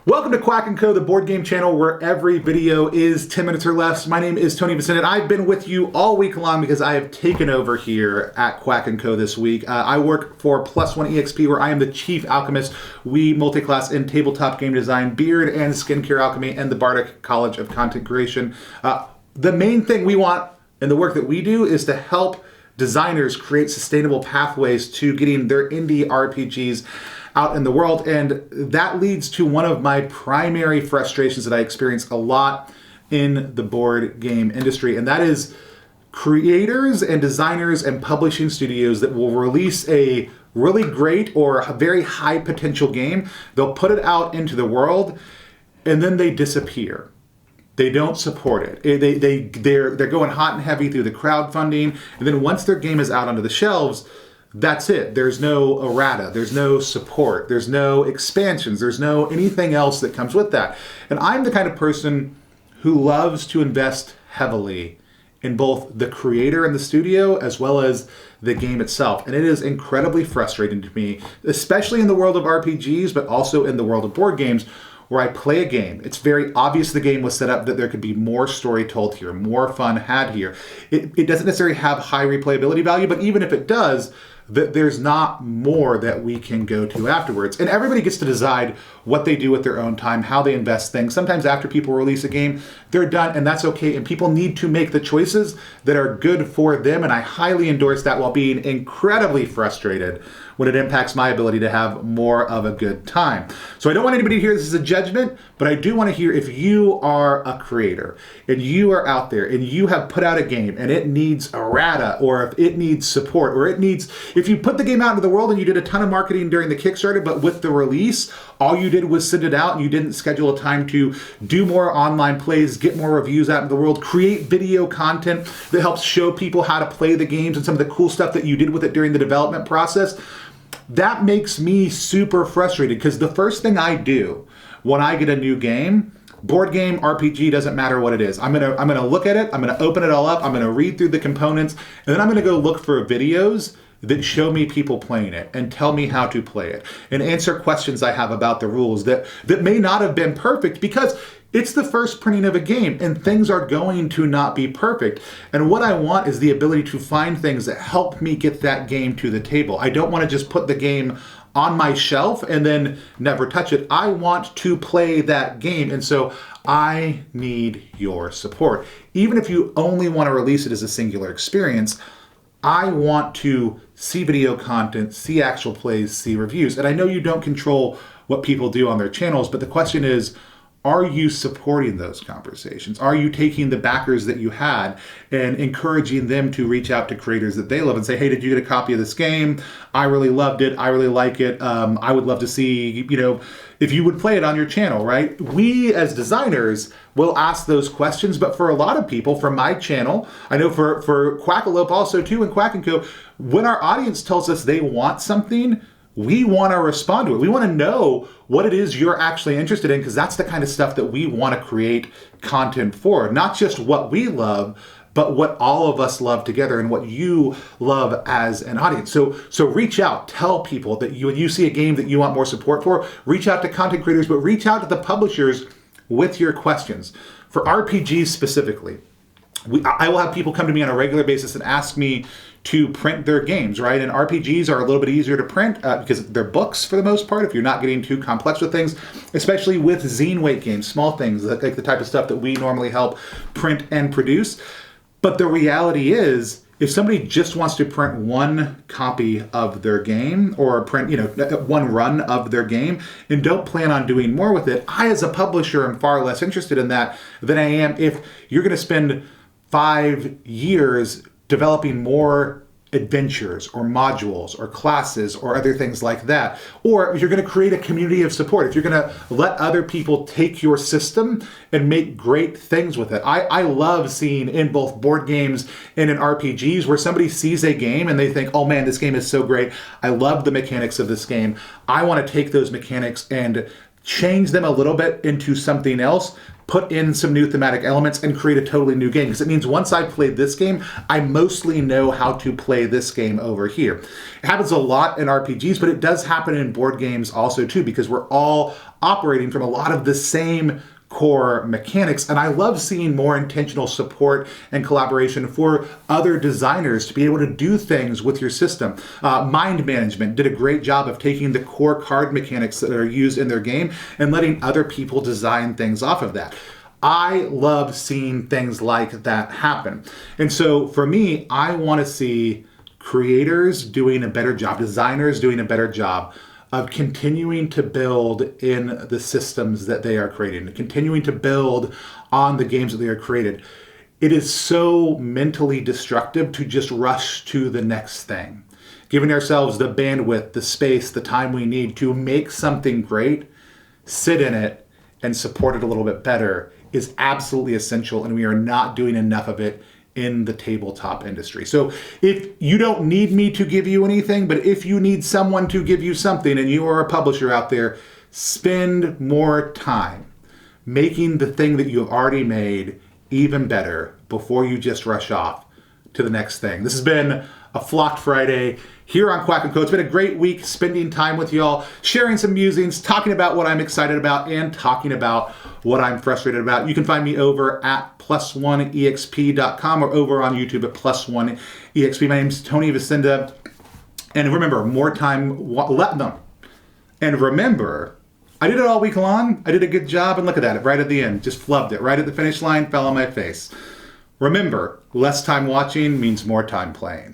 Welcome to Quack&Co, the board game channel where every video is 10 minutes or less. My name is Tony Vicente. I've been with you all week long because I have taken over here at Quack&Co this week. I work for Plus One EXP, where I am the chief alchemist. We multi-class in tabletop game design, beard and skincare alchemy, and the Bardic College of Content Creation. The main thing we want in the work that we do is to help designers create sustainable pathways to getting their indie RPGs out in the world, and that leads to one of my primary frustrations that I experience a lot in the board game industry, and that is creators and designers and publishing studios that will release a really great or a very high potential game. They'll put it out into the world, and then they disappear. They don't support it. They're going hot and heavy through the crowdfunding, and then once their game is out onto the shelves, that's it. There's no errata, there's no support, there's no expansions, there's no anything else that comes with that. And I'm the kind of person who loves to invest heavily in both the creator and the studio as well as the game itself. And it is incredibly frustrating to me, especially in the world of RPGs, but also in the world of board games, where I play a game. It's very obvious the game was set up that there could be more story told here, more fun had here. It doesn't necessarily have high replayability value, but even if it does, that there's not more that we can go to afterwards. And everybody gets to decide what they do with their own time, how they invest things. Sometimes after people release a game, they're done, and that's okay. And people need to make the choices that are good for them. And I highly endorse that, while being incredibly frustrated when it impacts my ability to have more of a good time. So I don't want anybody to hear this as a judgment, but I do want to hear if you are a creator and you are out there and you have put out a game and it needs errata, or if it needs support, or if you put the game out into the world and you did a ton of marketing during the Kickstarter, but with the release, all you did was send it out and you didn't schedule a time to do more online plays, get more reviews out in the world, create video content that helps show people how to play the games and some of the cool stuff that you did with it during the development process. That makes me super frustrated, because the first thing I do when I get a new game, board game, RPG, doesn't matter what it is, I'm gonna look at it, I'm gonna open it all up, I'm gonna read through the components, and then I'm gonna go look for videos that show me people playing it and tell me how to play it and answer questions I have about the rules that may not have been perfect, because it's the first printing of a game and things are going to not be perfect. And what I want is the ability to find things that help me get that game to the table. I don't want to just put the game on my shelf and then never touch it. I want to play that game, and so I need your support. Even if you only want to release it as a singular experience, I want to see video content, see actual plays, see reviews. And I know you don't control what people do on their channels, but the question is, are you supporting those conversations? Are you taking the backers that you had and encouraging them to reach out to creators that they love and say, hey, did you get a copy of this game? I really loved it. I really like it. I would love to see, if you would play it on your channel, right? We as designers will ask those questions, but for a lot of people, from my channel, I know for Quackalope also too, and Quack&Co, when our audience tells us they want something, we want to respond to it. We want to know what it is you're actually interested in, because that's the kind of stuff that we want to create content for. Not just what we love, but what all of us love together and what you love as an audience. So reach out, tell people that when you see a game that you want more support for, reach out to content creators, but reach out to the publishers with your questions. For RPGs specifically, I will have people come to me on a regular basis and ask me to print their games, right? And RPGs are a little bit easier to print because they're books for the most part, if you're not getting too complex with things, especially with zine weight games, small things like the type of stuff that we normally help print and produce. But the reality is, if somebody just wants to print one copy of their game, or print, one run of their game, and don't plan on doing more with it, I as a publisher am far less interested in that than I am if you're going to spend 5 years developing more adventures or modules or classes or other things like that. Or if you're going to create a community of support, if you're going to let other people take your system and make great things with it. I love seeing in both board games and in RPGs where somebody sees a game and they think, oh man, this game is so great. I love the mechanics of this game. I want to take those mechanics and change them a little bit into something else, put in some new thematic elements, and create a totally new game. Because it means once I played this game, I mostly know how to play this game over here. It happens a lot in RPGs, but it does happen in board games also too, because we're all operating from a lot of the same core mechanics. And I love seeing more intentional support and collaboration for other designers to be able to do things with your system. Mind Management did a great job of taking the core card mechanics that are used in their game and letting other people design things off of that. I love seeing things like that happen. And so for me, I want to see creators doing a better job, designers doing a better job of continuing to build in the systems that they are creating, continuing to build on the games that they are created. It is so mentally destructive to just rush to the next thing. Giving ourselves the bandwidth, the space, the time we need to make something great, sit in it, and support it a little bit better is absolutely essential, and we are not doing enough of it in the tabletop industry. So if you don't need me to give you anything, but if you need someone to give you something and you are a publisher out there, spend more time making the thing that you have already made even better before you just rush off to the next thing. This has been a Flocked Friday here on Quack&Co. It's been a great week spending time with y'all, sharing some musings, talking about what I'm excited about, and talking about what I'm frustrated about. You can find me over at plus1exp.com or over on YouTube at plus1exp. My name's Tony Vicinda. And remember, more time, let them. And remember, I did it all week long. I did a good job, and look at that, right at the end. Just flubbed it. Right at the finish line, fell on my face. Remember, less time watching means more time playing.